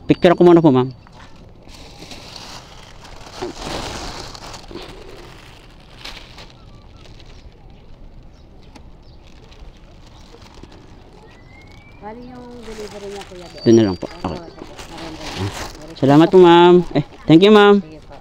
Picture ko muna po, ma'am. Bali yung delivery niya kuya doon. Doon na lang po. Okay. Salamat po, ma'am. Thank you, ma'am. Sige po.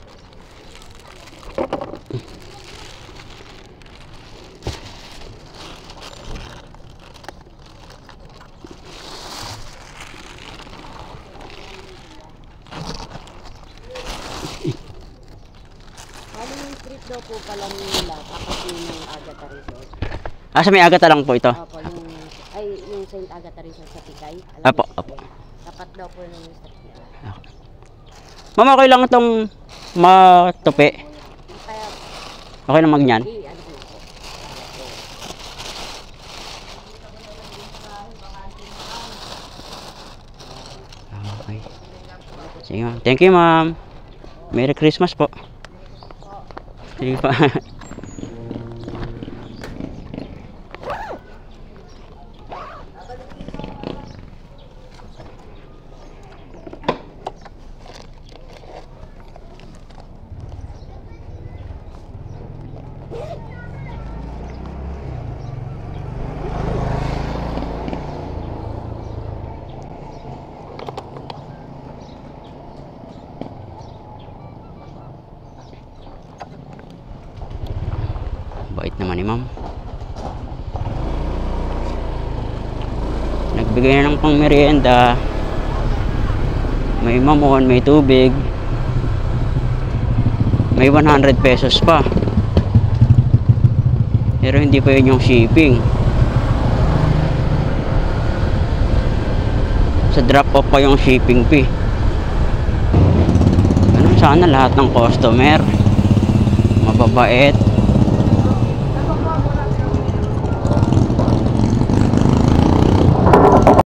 Bali yung street daw po pala nila, tapos yung Agatha Resort. Sa may Agatha lang po ito. Opo, yung Saint Agatha Resort sa Tikay. Apo, apo. Tapat daw po ng street nila. Ma'am, okay lang itong matupi. Kaya, Okay lang magyan. ano po po. Okay. Sige, ma'am. Thank you, ma'am. Merry Christmas po. Sige pa. Bait naman ni ma'am. Nagbigay na ng pang merienda. May mamon, may tubig. May 100 pesos pa. Pero hindi pa yun yung shipping. Sa drop off pa yung shipping fee. Sana lahat ng customer mababait.